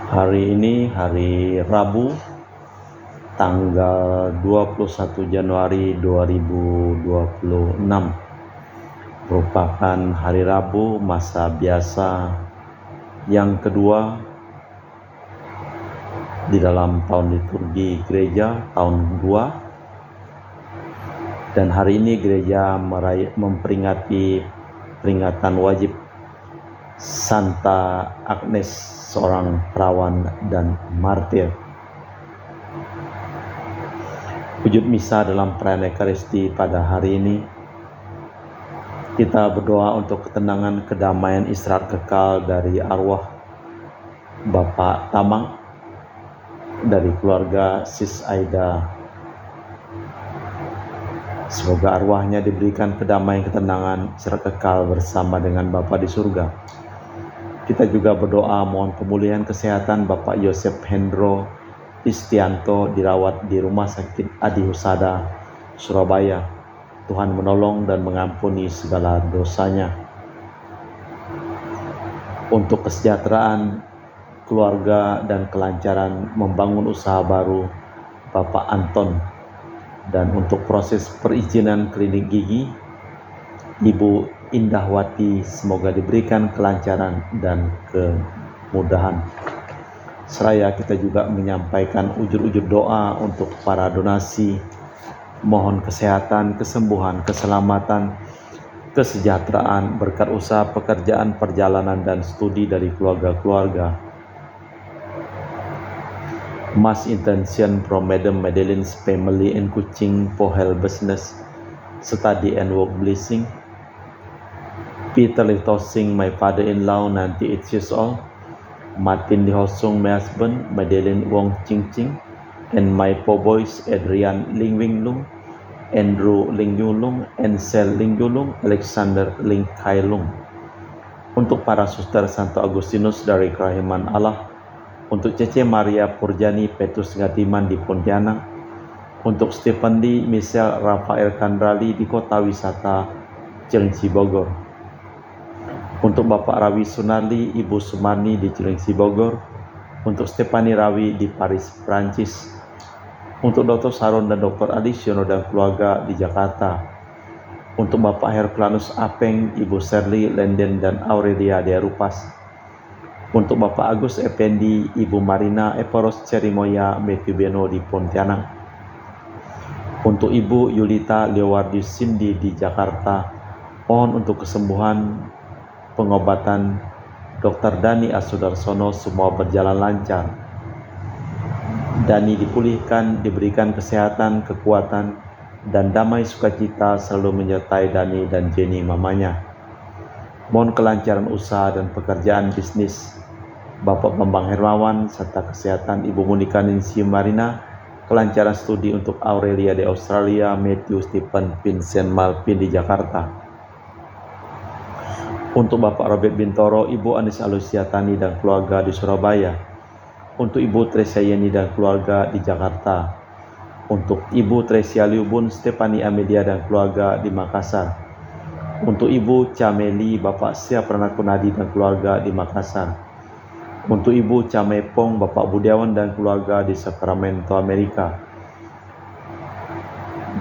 Hari ini hari Rabu tanggal 21 Januari 2026 merupakan hari Rabu masa biasa yang kedua di dalam tahun liturgi gereja tahun 2, dan hari ini gereja memperingati peringatan wajib Santa Agnes, seorang perawan dan martir. Wujud misa dalam perayaan Ekaristi pada hari ini, kita berdoa untuk ketenangan, kedamaian, istirahat kekal dari arwah Bapak Tamang, dari keluarga Sis Aida. Semoga arwahnya diberikan kedamaian, ketenangan, istirahat kekal bersama dengan Bapa di surga. Kita juga berdoa mohon pemulihan kesehatan Bapak Yosep Hendro Istianto, dirawat di Rumah Sakit Adi Husada, Surabaya. Tuhan menolong dan mengampuni segala dosanya. Untuk kesejahteraan keluarga dan kelancaran membangun usaha baru Bapak Anton, dan untuk proses perizinan klinik gigi Ibu Indahwati, semoga diberikan kelancaran dan kemudahan. Seraya kita juga menyampaikan ujur-ujur doa untuk para donasi, mohon kesehatan, kesembuhan, keselamatan, kesejahteraan, berkat usaha, pekerjaan, perjalanan, dan studi dari keluarga-keluarga. Mass intention from Madam Madeline's family in Kuching for health, business, study and work blessing. Peter Litosing, my father-in-law, 98 years old. Martin Lihosung, my husband. Madeline Wong Ching Ching. And my four boys, Adrian Ling Wing Lung, Andrew Ling Yulung, Ansel Ling Yulung, Alexander Ling Kai Lung. Untuk para suster Santo Agustinus dari Kerahiman Allah. Untuk Cece Maria Purjani Petrus Ngadiman di Pontianak. Untuk Stephen Lee, Michelle Rafael Kandrali di Kota Wisata Cilengsi Bogor. Untuk Bapak Rawi Sunarli, Ibu Sumarni di Cilengsi Bogor. Untuk Stefani Rawi di Paris, Prancis. Untuk Dr. Saron dan Dr. Adisiono dan keluarga di Jakarta. Untuk Bapak Herculanus Apeng, Ibu Shirley Lenden dan Aurelia Dearupas. Untuk Bapak Agus Effendi, Ibu Marina Eporos Cerimoya Mekubeno di Pontianak. Untuk Ibu Yulita Leowardi Cindy di Jakarta, mohon untuk kesembuhan, pengobatan Dr. Dani Asudarsono semua berjalan lancar. Dani dipulihkan, diberikan kesehatan, kekuatan, dan damai sukacita selalu menyertai Dani dan Jenny mamanya. Mohon kelancaran usaha dan pekerjaan bisnis Bapak Bambang Hermawan, serta kesehatan Ibu Monika Ninsi Marina, kelancaran studi untuk Aurelia di Australia, Matthew Stephen Vincent Malvin di Jakarta. Untuk Bapak Robert Bintoro, Ibu Anis Alusiatani dan keluarga di Surabaya. Untuk Ibu Tresia Yeni dan keluarga di Jakarta. Untuk Ibu Tresia Liubun, Stefani Amelia dan keluarga di Makassar. Untuk Ibu Cameli, Bapak Sia Pranakunadi dan keluarga di Makassar. Untuk Ibu Camepong, Bapak Budiawan dan keluarga di Sacramento, Amerika.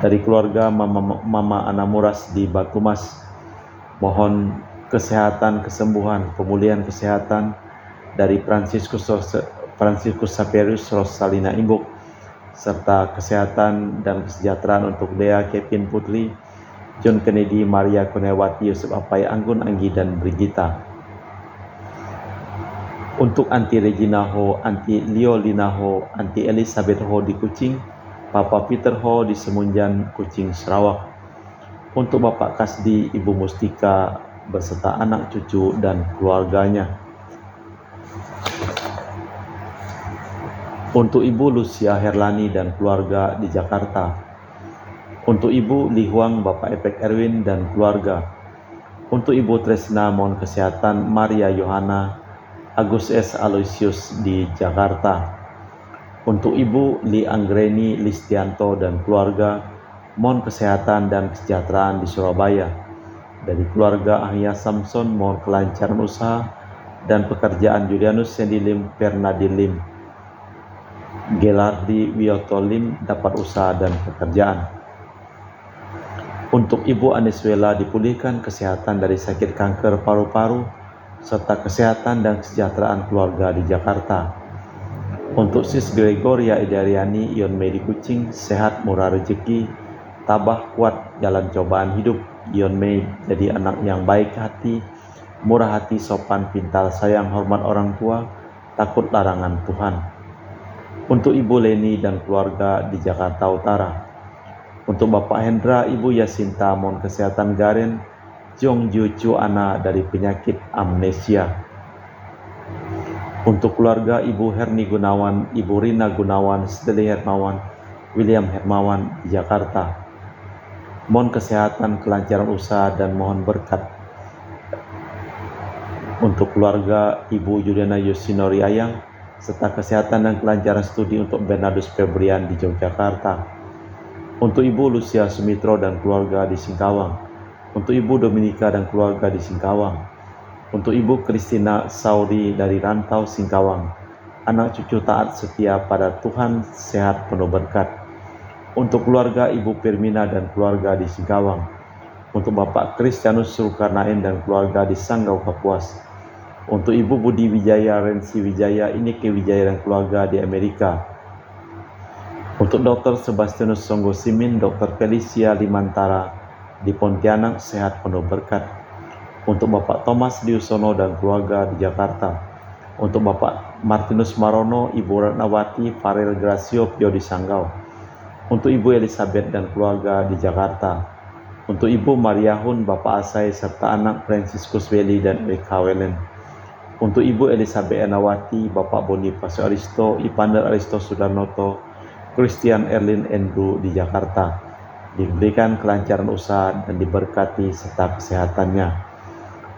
Dari keluarga Mama Anamuras di Batumas, mohon kesehatan, kesembuhan, pemulihan kesehatan dari Franciscus Saperius Rosalina Imbuk, serta kesehatan dan kesejahteraan untuk Dea Kevin Putri, John Kennedy, Maria Kunewati, Yusuf Apai, Anggun Anggi, dan Brigita. Untuk Anti Regina Ho, Anti Liolina Ho, Anti Elizabeth Ho di Kuching, Papa Peter Ho di Semunjan, Kuching, Sarawak. Untuk Bapak Kasdi, Ibu Mustika beserta anak cucu dan keluarganya. Untuk Ibu Lucia Herlani dan keluarga di Jakarta. Untuk Ibu Li Huang, Bapak Epek Erwin dan keluarga. Untuk Ibu Tresna, mohon kesehatan Maria Yohana Agus S. Aloysius di Jakarta. Untuk Ibu Li Anggreni Listianto dan keluarga, mohon kesehatan dan kesejahteraan di Surabaya. Dari keluarga Ahya Samson, mohon kelancaran usaha, dan pekerjaan Julianus Sendilim Pernadilim Gelardi Wiotolim dapat usaha dan pekerjaan. Untuk Ibu Aniswela dipulihkan kesehatan dari sakit kanker paru-paru serta kesehatan dan kesejahteraan keluarga di Jakarta. Untuk Sis Gregoria Idariani Ion Mei di Kucing, sehat murah rezeki, tabah kuat jalan cobaan hidup. Ion Mei jadi anak yang baik hati, murah hati, sopan, pintar, sayang, hormat orang tua, takut larangan Tuhan. Untuk Ibu Leni dan keluarga di Jakarta Utara. Untuk Bapak Hendra, Ibu Yasinta mohon kesehatan Garen, Jong Jucu Ana dari penyakit amnesia. Untuk keluarga Ibu Herni Gunawan, Ibu Rina Gunawan, Steli Hermawan, William Hermawan di Jakarta. Mohon kesehatan, kelancaran usaha dan mohon berkat. Untuk keluarga Ibu Juliana Yosinori Ayang, serta kesehatan dan kelancaran studi untuk Bernardus Febrian di Yogyakarta. Untuk Ibu Lucia Sumitro dan keluarga di Singkawang. Untuk Ibu Dominika dan keluarga di Singkawang. Untuk Ibu Kristina Sauri dari Rantau Singkawang. Anak cucu taat setia pada Tuhan, sehat penuh berkat. Untuk keluarga Ibu Firmina dan keluarga di Singkawang. Untuk Bapak Kristianus Sulkarnain dan keluarga di Sanggau Kapuas. Untuk Ibu Budi Wijaya Rensi Wijaya Inike Wijaya dan keluarga di Amerika. Untuk Dr. Sebastianus Songgo Simin, Dr. Felicia Limantara di Pontianak, sehat penuh berkat. Untuk Bapak Thomas Diusono dan keluarga di Jakarta. Untuk Bapak Martinus Marono, Ibu Ratnawati Farel Gracio Pio di Sanggau. Untuk Ibu Elizabeth dan keluarga di Jakarta. Untuk Ibu Mariahun, Bapak Asai serta anak Franciscus Welly dan Eka Welen. Untuk Ibu Elizabeth Enawati, Bapak Bonifacio Aristo, Ipander Aristo Sudarnoto, Christian Erlin Andrew di Jakarta. Diberikan kelancaran usaha dan diberkati serta kesehatannya.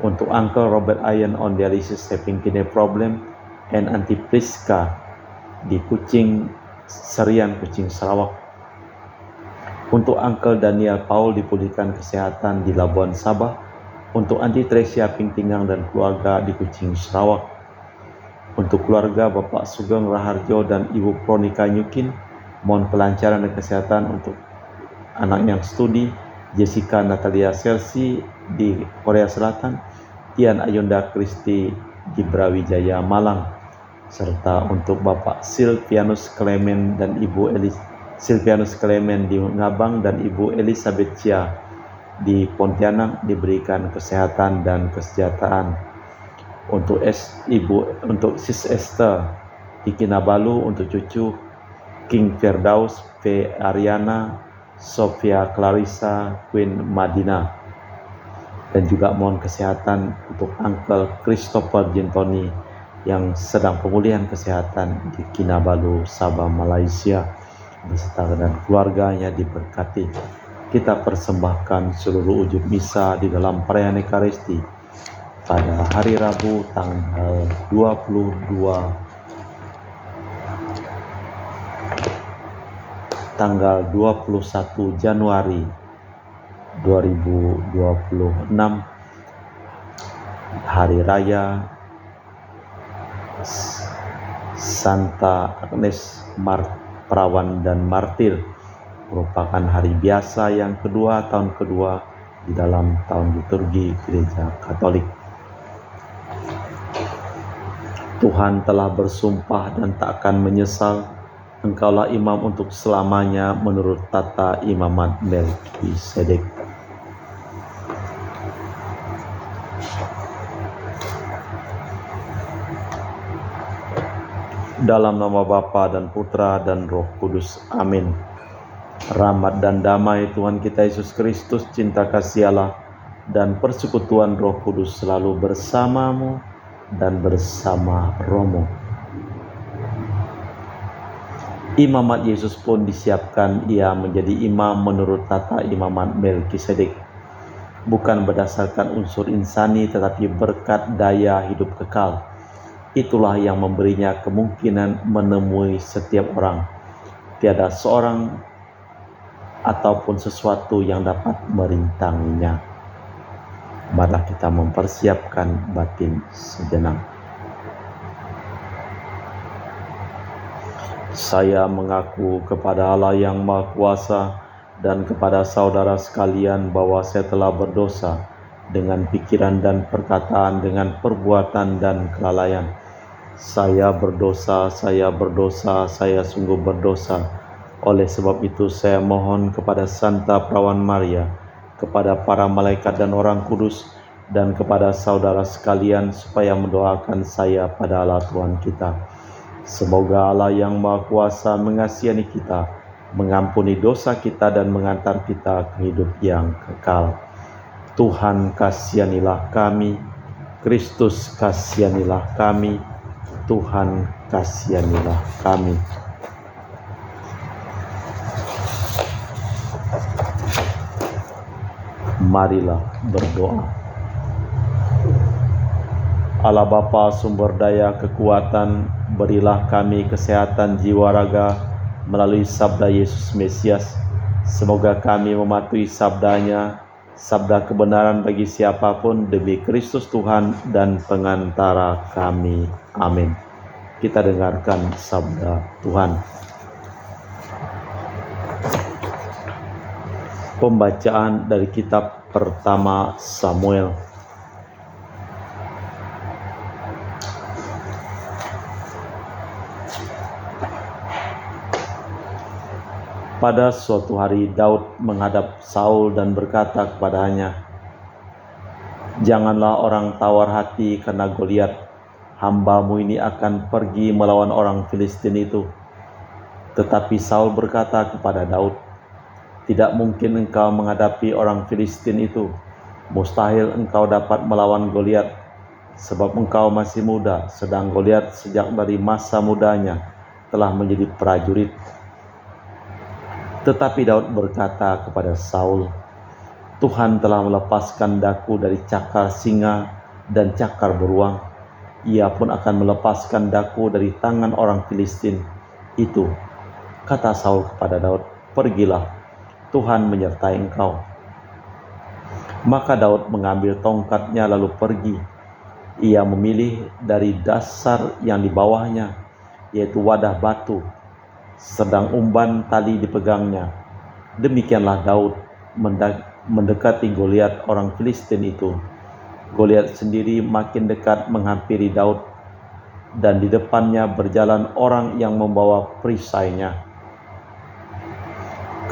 Untuk Uncle Robert Ian on dialysis having kidney problem and Auntie Priska di Kucing Serian, Kucing Sarawak. Untuk Uncle Daniel Paul dipulihkan kesehatan di Labuan Sabah. Untuk Auntie Tresia Pingtingang dan keluarga di Kucing Sarawak. Untuk keluarga Bapak Sugeng Raharjo dan Ibu Pronika Nyukin, mohon kelancaran dan kesehatan. Untuk anak yang studi Jessica Natalia Selsi di Korea Selatan, Tian Ayunda Kristi di Brawijaya Malang, serta untuk Bapak Silvianus Clement dan Ibu Silvianus Clement di Ngabang dan Ibu Elizabeth Chia di Pontianak diberikan kesehatan dan kesejahteraan. Untuk untuk Sis Esther di Kinabalu, untuk cucu King Firdaus V. Ariana, Sofia Clarissa, Queen Madina. Dan juga mohon kesehatan untuk Uncle Christopher Gintoni yang sedang pemulihan kesehatan di Kinabalu, Sabah, Malaysia, beserta dan keluarganya diberkati. Kita persembahkan seluruh wujud misa di dalam perayaan Ekaristi pada hari Rabu tanggal 21 Januari 2026, Hari Raya Santa Agnes Perawan dan Martir, merupakan hari biasa yang kedua, tahun kedua di dalam tahun liturgi Gereja Katolik. Tuhan telah bersumpah dan tak akan menyesal, Engkaulah imam untuk selamanya menurut tata imamat Melkisedek. Dalam nama Bapa dan Putra dan Roh Kudus. Amin. Rahmat dan damai Tuhan kita Yesus Kristus, cinta kasih Allah, dan persekutuan Roh Kudus selalu bersamamu dan bersama rohmu. Imamat Yesus pun disiapkan, ia menjadi imam menurut tata imamat Melkisedek, bukan berdasarkan unsur insani tetapi berkat daya hidup kekal. Itulah yang memberinya kemungkinan menemui setiap orang. Tiada seorang ataupun sesuatu yang dapat merintanginya. Marilah kita mempersiapkan batin sejenak. Saya mengaku kepada Allah yang Maha Kuasa dan kepada saudara sekalian bahwa saya telah berdosa dengan pikiran dan perkataan, dengan perbuatan dan kelalaian. Saya berdosa, saya sungguh berdosa. Oleh sebab itu saya mohon kepada Santa Perawan Maria, kepada para malaikat dan orang kudus, dan kepada saudara sekalian supaya mendoakan saya pada Allah Tuhan kita. Semoga Allah yang Maha Kuasa mengasihani kita, mengampuni dosa kita dan mengantar kita ke hidup yang kekal. Tuhan kasihanilah kami, Kristus kasihanilah kami, Tuhan kasihanilah kami. Marilah berdoa. Allah Bapa sumber daya kekuatan, berilah kami kesehatan jiwa raga melalui sabda Yesus Mesias. Semoga kami mematuhi sabdanya, sabda kebenaran bagi siapapun demi Kristus Tuhan dan pengantara kami. Amin. Kita dengarkan sabda Tuhan. Pembacaan dari kitab pertama Samuel. Pada suatu hari Daud menghadap Saul dan berkata kepadanya, "Janganlah orang tawar hati karena Goliat, hambamu ini akan pergi melawan orang Filistin itu." Tetapi Saul berkata kepada Daud, "Tidak mungkin engkau menghadapi orang Filistin itu. Mustahil engkau dapat melawan Goliat, sebab engkau masih muda, sedang Goliat sejak dari masa mudanya telah menjadi prajurit." Tetapi Daud berkata kepada Saul, "Tuhan telah melepaskan daku dari cakar singa dan cakar beruang. Ia pun akan melepaskan daku dari tangan orang Filistin itu." Kata Saul kepada Daud, "Pergilah, Tuhan menyertai engkau." Maka Daud mengambil tongkatnya lalu pergi. Ia memilih dari dasar yang di bawahnya, yaitu wadah batu, sedang umban tali dipegangnya. Demikianlah Daud mendekati Goliat orang Filistin itu. Goliat sendiri makin dekat menghampiri Daud, dan di depannya berjalan orang yang membawa perisainya.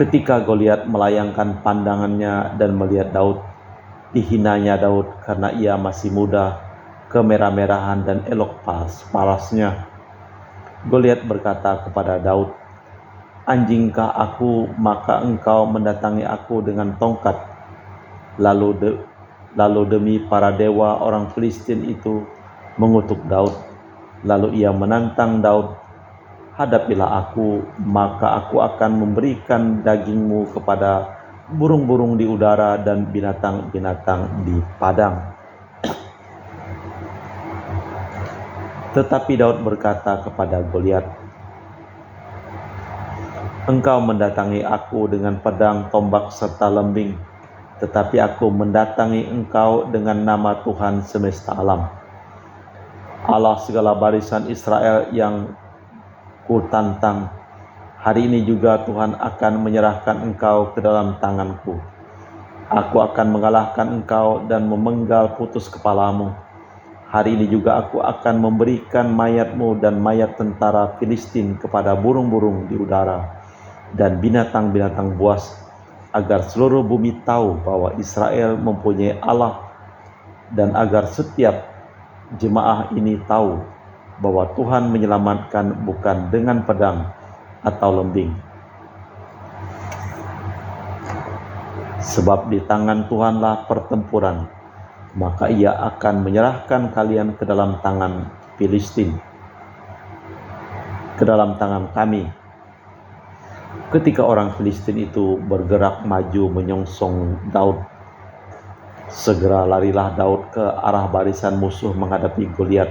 Ketika Goliat melayangkan pandangannya dan melihat Daud, dihinanya Daud karena ia masih muda, kemerah-merahan dan elok parasnya. Goliat berkata kepada Daud, "Anjingkah aku, maka engkau mendatangi aku dengan tongkat?" Lalu demi para dewa orang Filistin itu mengutuk Daud. Lalu ia menantang Daud, "Hadapilah aku, maka aku akan memberikan dagingmu kepada burung-burung di udara dan binatang-binatang di padang." Tetapi Daud berkata kepada Goliat, "Engkau mendatangi aku dengan pedang, tombak, serta lembing, tetapi aku mendatangi engkau dengan nama Tuhan semesta alam, Allah segala barisan Israel yang kutantang. Hari ini juga Tuhan akan menyerahkan engkau ke dalam tanganku. Aku akan mengalahkan engkau dan memenggal putus kepalamu. Hari ini juga aku akan memberikan mayatmu dan mayat tentara Filistin kepada burung-burung di udara dan binatang-binatang buas, agar seluruh bumi tahu bahwa Israel mempunyai Allah, dan agar setiap jemaah ini tahu bahwa Tuhan menyelamatkan bukan dengan pedang atau lembing. Sebab di tangan Tuhanlah pertempuran, maka ia akan menyerahkan kalian ke dalam tangan Filistin, ke dalam tangan kami." Ketika orang Filistin itu bergerak maju menyongsong Daud, segera larilah Daud ke arah barisan musuh menghadapi Goliat.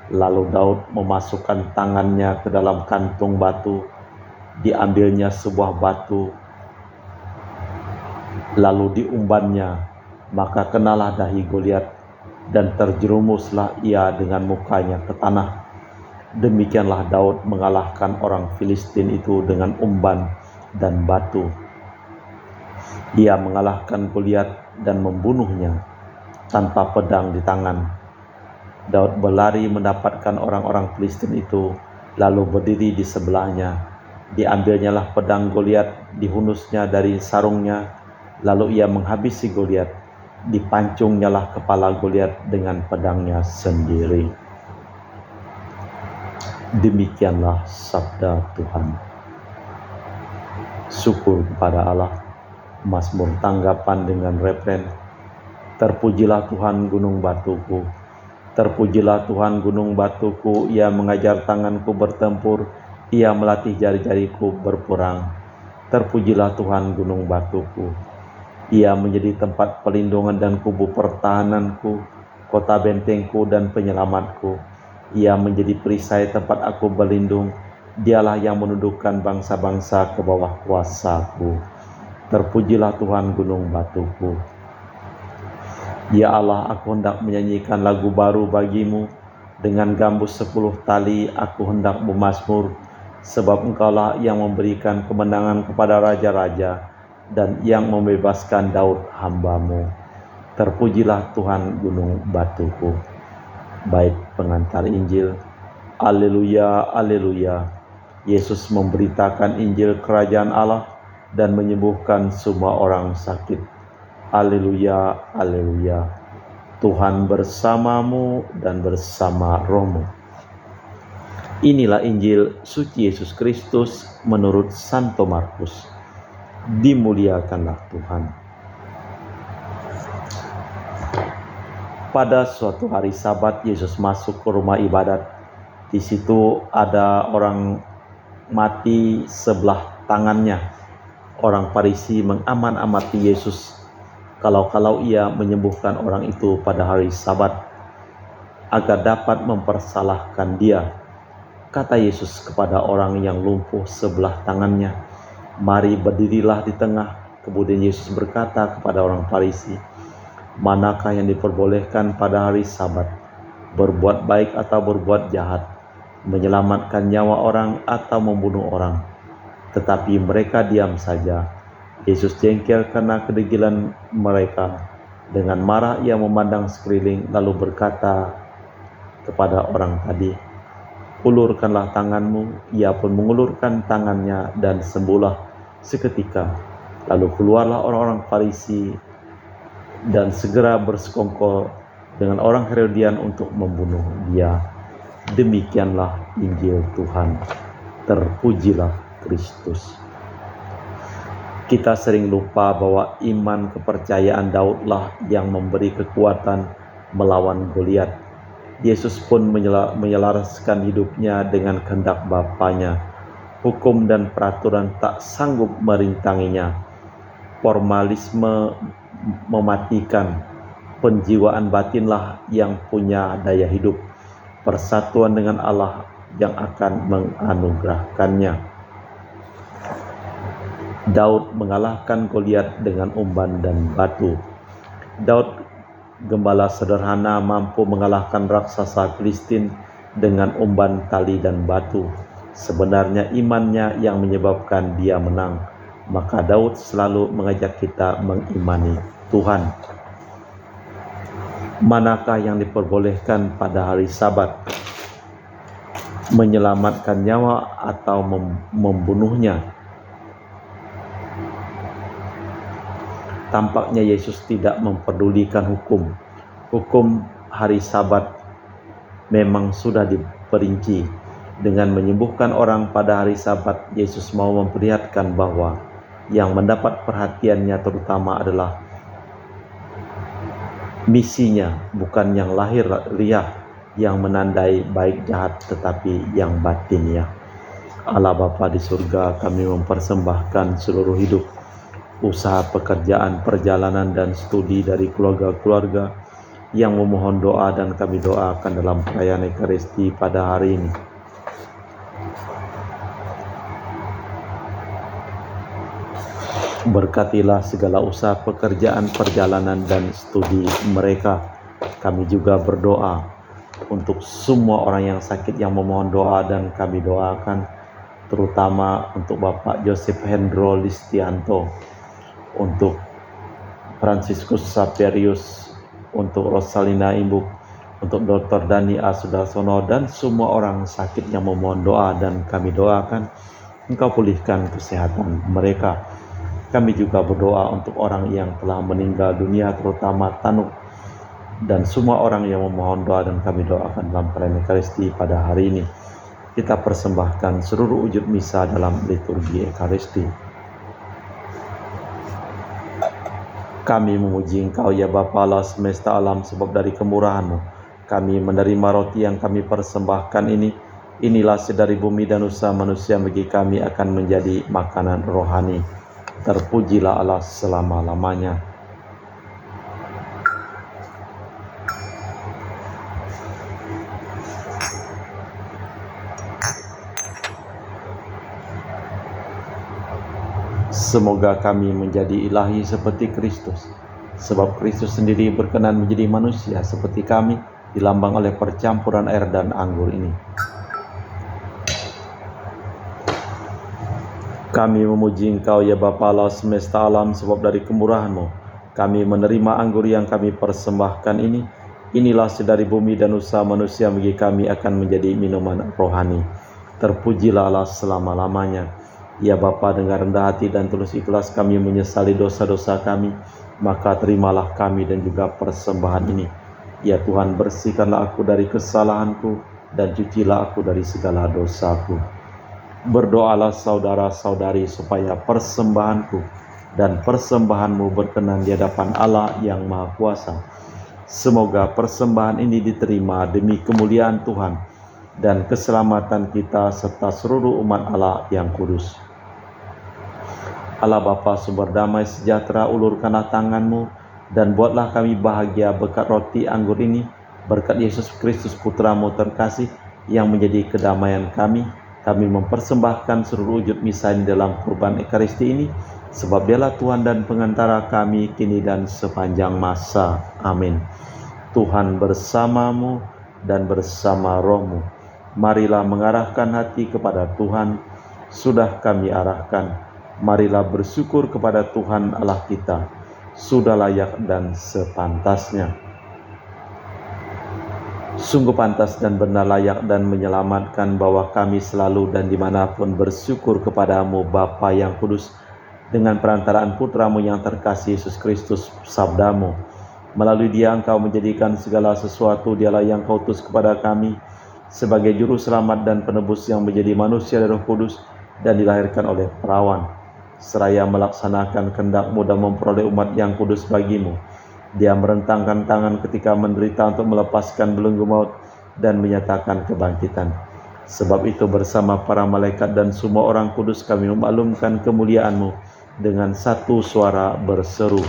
Lalu Daud memasukkan tangannya ke dalam kantung batu, diambilnya sebuah batu, lalu diumbannya. Maka kenalah dahi Goliat, dan terjerumuslah ia dengan mukanya ke tanah. Demikianlah Daud mengalahkan orang Filistin itu dengan umban dan batu. Ia mengalahkan Goliat dan membunuhnya tanpa pedang di tangan. Daud berlari mendapatkan orang-orang Filistin itu, lalu berdiri di sebelahnya. Diambilnyalah pedang Goliat, dihunusnya dari sarungnya, lalu ia menghabisi Goliat. Dipancungnyalah kepala Goliat dengan pedangnya sendiri. Demikianlah sabda Tuhan. Syukur kepada Allah. Mazmur tanggapan dengan refren, terpujilah Tuhan gunung batuku, terpujilah Tuhan gunung batuku, ia mengajar tanganku bertempur, ia melatih jari-jariku berperang. Terpujilah Tuhan gunung batuku, ia menjadi tempat perlindungan dan kubu pertahananku, kota bentengku dan penyelamatku. Ia menjadi perisai tempat aku berlindung, dialah yang menundukkan bangsa-bangsa ke bawah kuasaku. Terpujilah Tuhan gunung batuku. Ya Allah, aku hendak menyanyikan lagu baru bagimu. Dengan gambus 10 tali aku hendak bermazmur, sebab Engkaulah yang memberikan kemenangan kepada raja-raja dan yang membebaskan Daud hamba-Mu. Terpujilah Tuhan gunung batuku. Bait pengantar Injil. Alleluia, alleluia. Yesus memberitakan Injil kerajaan Allah dan menyembuhkan semua orang sakit. Alleluia, alleluia. Tuhan bersamamu dan bersama rohmu. Inilah Injil suci Yesus Kristus menurut Santo Markus. Dimuliakanlah Tuhan. Pada suatu hari Sabat, Yesus masuk ke rumah ibadat. Di situ ada orang mati sebelah tangannya. Orang Farisi mengaman-amati Yesus kalau ia menyembuhkan orang itu pada hari Sabat agar dapat mempersalahkan dia. Kata Yesus kepada orang yang lumpuh sebelah tangannya, "Mari berdirilah di tengah." Kemudian Yesus berkata kepada orang Farisi, "Manakah yang diperbolehkan pada hari Sabat? Berbuat baik atau berbuat jahat? Menyelamatkan nyawa orang atau membunuh orang?" Tetapi mereka diam saja. Yesus jengkel karena kedegilan mereka. Dengan marah ia memandang sekeliling lalu berkata kepada orang tadi, "Ulurkanlah tanganmu." Ia pun mengulurkan tangannya dan sembuhlah seketika. Lalu keluarlah orang-orang Farisi dan segera bersekongkol dengan orang Herodian untuk membunuh dia. Demikianlah Injil Tuhan. Terpujilah Kristus. Kita sering lupa bahwa iman kepercayaan Daudlah yang memberi kekuatan melawan Goliat. Yesus pun menyelaraskan hidupnya dengan kehendak Bapanya. Hukum dan peraturan tak sanggup merintanginya. Formalisme mematikan. Penjiwaan batinlah yang punya daya hidup. Persatuan dengan Allah yang akan menganugerahkannya. Daud mengalahkan Goliat dengan umban dan batu. Daud, gembala sederhana, mampu mengalahkan raksasa Filistin dengan umban, tali, dan batu. Sebenarnya imannya yang menyebabkan dia menang. Maka Daud selalu mengajak kita mengimani Tuhan. Manakah yang diperbolehkan pada hari Sabat? Menyelamatkan nyawa atau membunuhnya? Tampaknya Yesus tidak memperdulikan hukum. Hukum hari Sabat memang sudah diperinci. Dengan menyembuhkan orang pada hari Sabat, Yesus mau memperlihatkan bahwa yang mendapat perhatiannya terutama adalah misinya, bukan yang lahiriah yang menandai baik jahat, tetapi yang batinnya. Allah Bapa di surga, kami mempersembahkan seluruh hidup, usaha, pekerjaan, perjalanan, dan studi dari keluarga-keluarga yang memohon doa, dan kami doakan dalam perayaan Ekaristi pada hari ini. Berkatilah segala usaha, pekerjaan, perjalanan, dan studi mereka. Kami juga berdoa untuk semua orang yang sakit yang memohon doa, dan kami doakan terutama untuk Bapak Joseph Hendro Listianto, untuk Franciscus Saperius, untuk Rosalina Imbuk, untuk Dr. Dani A. Sudarsono, dan semua orang sakit yang memohon doa, dan kami doakan Engkau pulihkan kesehatan mereka. Kami juga berdoa untuk orang yang telah meninggal dunia, terutama Tanuk, dan semua orang yang memohon doa, dan kami doakan dalam perayaan Ekaristi pada hari ini. Kita persembahkan seluruh wujud misa dalam liturgi Ekaristi. Kami memuji Engkau ya Bapa Allah semesta alam, sebab dari kemurahan-Mu kami menerima roti yang kami persembahkan ini. Inilah sedari bumi dan usaha manusia bagi kami akan menjadi makanan rohani. Terpujilah Allah selama-lamanya. Semoga kami menjadi ilahi seperti Kristus, sebab Kristus sendiri berkenan menjadi manusia seperti kami, dilambang oleh percampuran air dan anggur ini. Kami memuji Engkau ya Bapa Allah semesta alam, sebab dari kemurahan-Mu kami menerima anggur yang kami persembahkan ini. Inilah sedari bumi dan usaha manusia bagi kami akan menjadi minuman rohani. Terpujilah Allah selama-lamanya. Ya Bapa, dengan rendah hati dan tulus ikhlas kami menyesali dosa-dosa kami, maka terimalah kami dan juga persembahan ini. Ya Tuhan, bersihkanlah aku dari kesalahanku dan cucilah aku dari segala dosaku. Berdoalah saudara-saudari supaya persembahanku dan persembahanmu berkenan di hadapan Allah yang Maha Kuasa. Semoga persembahan ini diterima demi kemuliaan Tuhan dan keselamatan kita serta seluruh umat Allah yang kudus. Allah Bapa sumber damai sejahtera, ulurkanlah tangan-Mu dan buatlah kami bahagia berkat roti anggur ini, berkat Yesus Kristus Putra-Mu terkasih yang menjadi kedamaian kami. Kami mempersembahkan seluruh wujud misa ini dalam kurban Ekaristi ini, sebab Dialah Tuhan dan pengantara kami kini dan sepanjang masa. Amin. Tuhan bersamamu dan bersama rohmu. Marilah mengarahkan hati kepada Tuhan. Sudah kami arahkan. Marilah bersyukur kepada Tuhan Allah kita. Sudah layak dan sepantasnya. Sungguh pantas dan benar, layak dan menyelamatkan bahwa kami selalu dan dimanapun bersyukur kepadamu Bapa yang kudus, dengan perantaraan Putra-Mu yang terkasih Yesus Kristus, sabda-Mu. Melalui Dia Engkau menjadikan segala sesuatu. Dialah yang Kau utus kepada kami sebagai juru selamat dan penebus yang menjadi manusia dari Roh Kudus dan dilahirkan oleh perawan, seraya melaksanakan kehendak-Mu dan memperoleh umat yang kudus bagi-Mu. Dia merentangkan tangan ketika menderita untuk melepaskan belenggu maut dan menyatakan kebangkitan. Sebab itu bersama para malaikat dan semua orang kudus kami memaklumkan kemuliaan-Mu dengan satu suara berseru,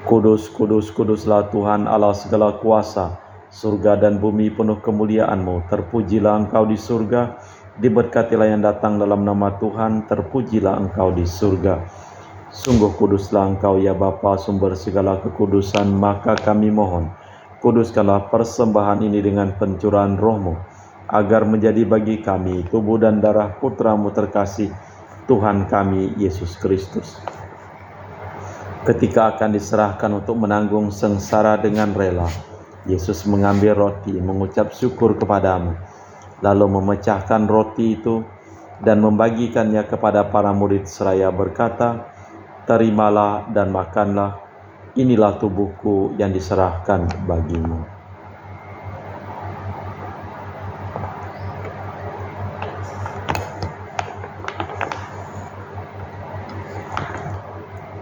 Kudus, kudus, kuduslah Tuhan Allah segala kuasa, surga dan bumi penuh kemuliaan-Mu. Terpujilah Engkau di surga, diberkatilah yang datang dalam nama Tuhan, terpujilah Engkau di surga. Sungguh kuduslah Engkau ya Bapa, sumber segala kekudusan, maka kami mohon, kuduskanlah persembahan ini dengan pencurahan Roh-Mu, agar menjadi bagi kami tubuh dan darah Putra-Mu terkasih, Tuhan kami Yesus Kristus. Ketika akan diserahkan untuk menanggung sengsara dengan rela, Yesus mengambil roti, mengucap syukur kepadamu, lalu memecahkan roti itu dan membagikannya kepada para murid seraya berkata, Terimalah dan makanlah, inilah tubuhku yang diserahkan bagimu.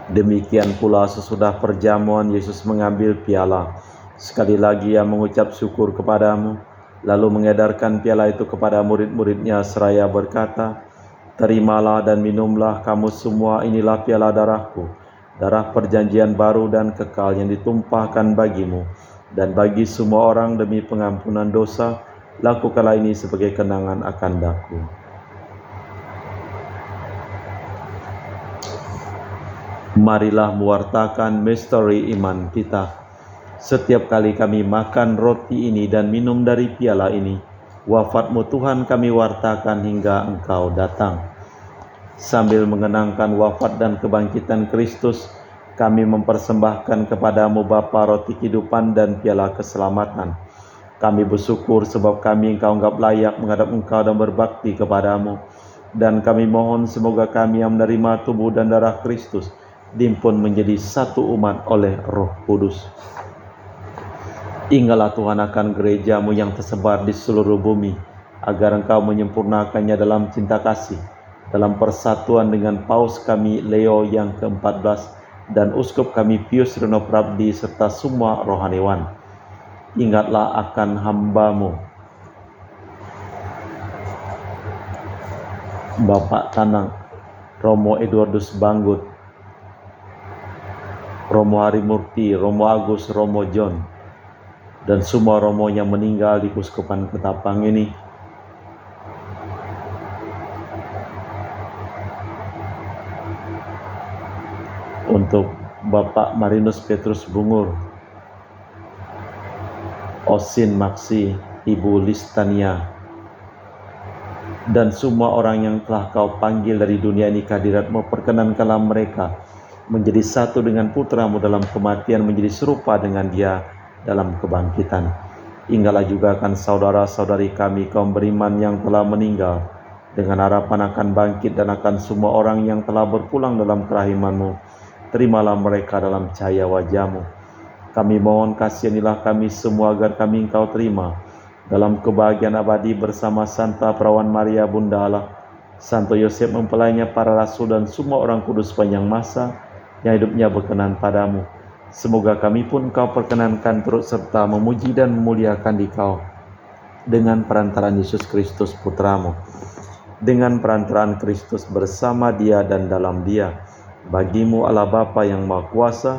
Demikian pula sesudah perjamuan Yesus mengambil piala. Sekali lagi Ia mengucap syukur kepadamu, lalu mengedarkan piala itu kepada murid-muridnya seraya berkata, Terimalah dan minumlah kamu semua, inilah piala darahku, darah perjanjian baru dan kekal yang ditumpahkan bagimu dan bagi semua orang demi pengampunan dosa. Lakukanlah ini sebagai kenangan akan daku. Marilah mewartakan misteri iman kita. Setiap kali kami makan roti ini dan minum dari piala ini, wafat-Mu Tuhan kami wartakan hingga Engkau datang. Sambil mengenangkan wafat dan kebangkitan Kristus, kami mempersembahkan kepadamu Bapa roti kehidupan dan piala keselamatan. Kami bersyukur sebab kami Engkau anggap layak menghadap Engkau dan berbakti kepadamu. Dan kami mohon semoga kami yang menerima tubuh dan darah Kristus dihimpun menjadi satu umat oleh Roh Kudus. Ingatlah Tuhan akan gereja-Mu yang tersebar di seluruh bumi, agar Engkau menyempurnakannya dalam cinta kasih, dalam persatuan dengan Paus kami Leo yang ke-14 dan Uskup kami Pius Reno Prabdi serta semua rohaniwan. Ingatlah akan hamba-Mu, Bapak Tanang, Romo Eduardus Banggut, Romo Harimurti, Romo Agus, Romo John, dan semua romo yang meninggal di Kuskupan Ketapang ini. Untuk Bapak Marinus Petrus Bungur, Osin Maksi, Ibu Listania, dan semua orang yang telah Kau panggil dari dunia ini ke hadirat-Mu, perkenankanlah mereka menjadi satu dengan Putra-Mu dalam kematian, menjadi serupa dengan Dia dalam kebangkitan. Ingatlah juga akan saudara-saudari kami kaum beriman yang telah meninggal, dengan harapan akan bangkit, dan akan semua orang yang telah berpulang dalam kerahiman-Mu. Terimalah mereka dalam cahaya wajah-Mu. Kami mohon kasihanilah kami semua agar kami Engkau terima dalam kebahagiaan abadi bersama Santa Perawan Maria Bunda Allah, Santo Yosef mempelainya, para rasul, dan semua orang kudus sepanjang masa yang hidupnya berkenan padamu. Semoga kami pun Kau perkenankan turut serta memuji dan memuliakan Dikau dengan perantaraan Yesus Kristus Putra-Mu. Dengan perantaraan Kristus bersama Dia dan dalam Dia, bagi-Mu Allah Bapa yang Maha Kuasa,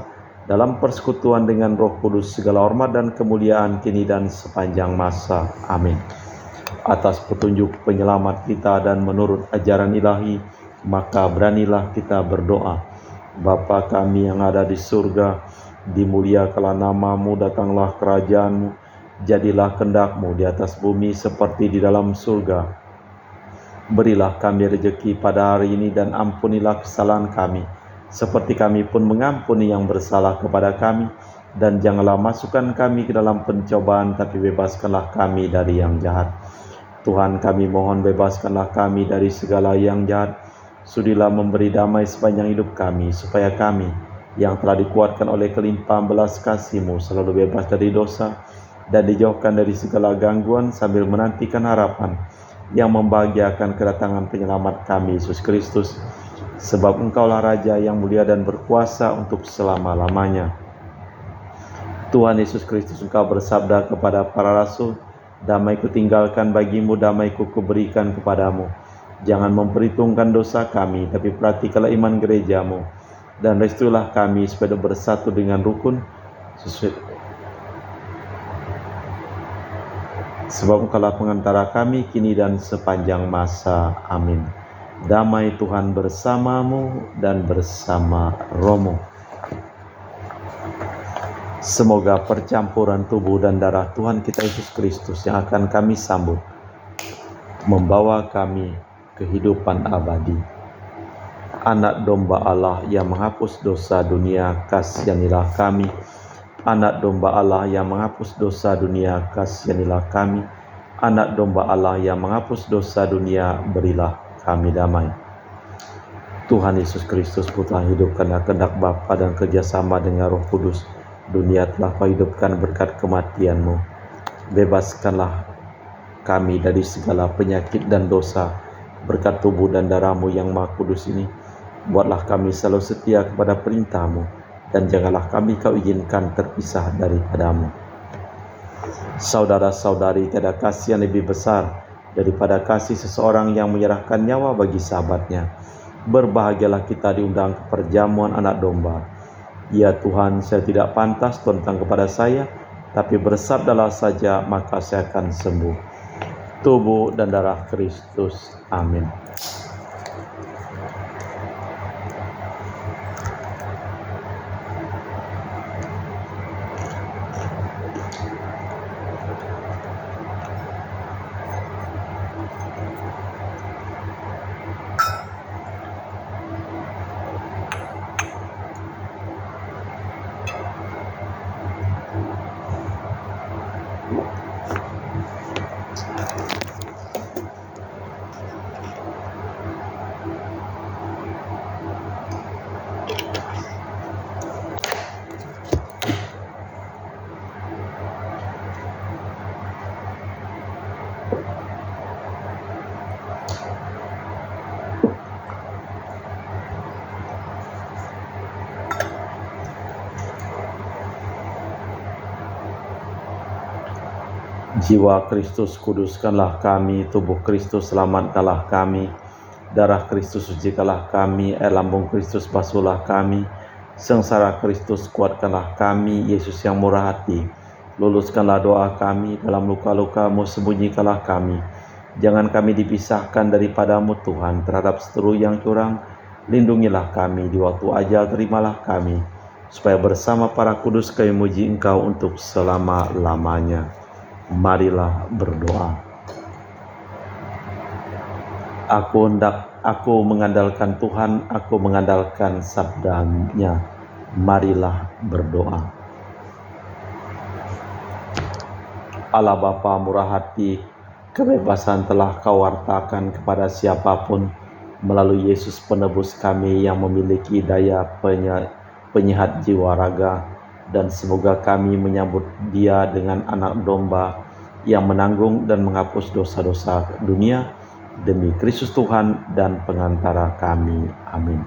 dalam persekutuan dengan Roh Kudus, segala hormat dan kemuliaan kini dan sepanjang masa. Amin. Atas petunjuk penyelamat kita dan menurut ajaran ilahi, maka beranilah kita berdoa. Bapa kami yang ada di surga, dimuliakanlah nama-Mu, datanglah kerajaan-Mu, jadilah kehendak-Mu di atas bumi seperti di dalam surga. Berilah kami rezeki pada hari ini dan ampunilah kesalahan kami, seperti kami pun mengampuni yang bersalah kepada kami. Dan janganlah masukkan kami ke dalam pencobaan, tapi bebaskanlah kami dari yang jahat. Tuhan, kami mohon bebaskanlah kami dari segala yang jahat. Sudilah memberi damai sepanjang hidup kami, supaya kami yang telah dikuatkan oleh kelimpahan belas kasih-Mu selalu bebas dari dosa dan dijauhkan dari segala gangguan, sambil menantikan harapan yang membahagiakan kedatangan penyelamat kami, Yesus Kristus. Sebab Engkaulah Raja yang mulia dan berkuasa untuk selama-lamanya. Tuhan Yesus Kristus, Engkau bersabda kepada para rasul, "Damai kutinggalkan bagimu, damai kuberikan kepadamu. Jangan memperhitungkan dosa kami, tapi perhatikanlah iman gereja-Mu, dan restuilah kami supaya bersatu dengan rukun sesuai. Sebab Engkaulah pengantara kami kini dan sepanjang masa. Amin. Damai Tuhan bersamamu dan bersama rohmu. Semoga percampuran tubuh dan darah Tuhan kita Yesus Kristus yang akan kami sambut membawa kami kehidupan abadi. Anak domba Allah yang menghapus dosa dunia, kasihanilah kami. Anak domba Allah yang menghapus dosa dunia, kasihanilah kami. Anak domba Allah yang menghapus dosa dunia, berilah kami damai. Tuhan Yesus Kristus, Putra hidupkanlah kehendak Bapa dan kerjasama dengan Roh Kudus. Dunia telah Kau hidupkan berkat kematian-Mu. Bebaskanlah kami dari segala penyakit dan dosa berkat tubuh dan darah-Mu yang Maha Kudus ini. Buatlah kami selalu setia kepada perintah-Mu, dan janganlah kami Kau izinkan terpisah daripada-Mu. Saudara-saudari, tiada kasih yang lebih besar daripada kasih seseorang yang menyerahkan nyawa bagi sahabatnya. Berbahagialah kita diundang ke perjamuan anak domba. Ya Tuhan, saya tidak pantas tentang kepada saya, tapi bersabdalah saja, maka saya akan sembuh. Tubuh dan darah Kristus. Amin. Jiwa Kristus kuduskanlah kami, tubuh Kristus selamatkanlah kami, darah Kristus sucikanlah kami, air lambung Kristus basuhlah kami, sengsara Kristus kuatkanlah kami, Yesus yang murah hati, luluskanlah doa kami, dalam luka-luka-Mu sembunyikanlah kami, jangan kami dipisahkan daripadamu Tuhan, terhadap seteru yang curang, lindungilah kami, di waktu ajal terimalah kami, supaya bersama para kudus kami muji Engkau untuk selama-lamanya. Marilah berdoa. Aku mengandalkan Tuhan, aku mengandalkan sabda-Nya. Marilah berdoa. Allah Bapa murah hati, kebebasan telah Kau wartakan kepada siapapun melalui Yesus penebus kami yang memiliki daya penyehat jiwa raga, dan semoga kami menyambut Dia dengan anak domba yang menanggung dan menghapus dosa-dosa dunia demi Kristus Tuhan dan pengantara kami. Amin.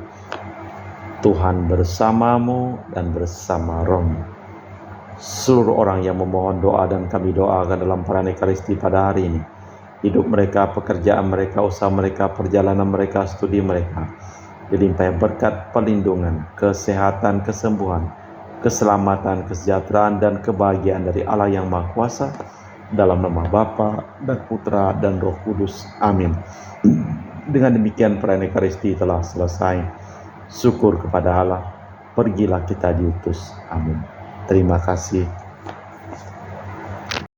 Tuhan bersamamu dan bersama rohmu. Seluruh orang yang memohon doa dan kami doakan dalam perayaan Ekaristi pada hari ini, hidup mereka, pekerjaan mereka, usaha mereka, perjalanan mereka, studi mereka, dilimpahi berkat perlindungan, kesehatan, kesembuhan, keselamatan, kesejahteraan, dan kebahagiaan dari Allah yang Maha Kuasa, dalam nama Bapa dan Putra dan Roh Kudus. Amin. Dengan demikian perayaan Ekaristi telah selesai. Syukur kepada Allah. Pergilah kita diutus. Amin. Terima kasih.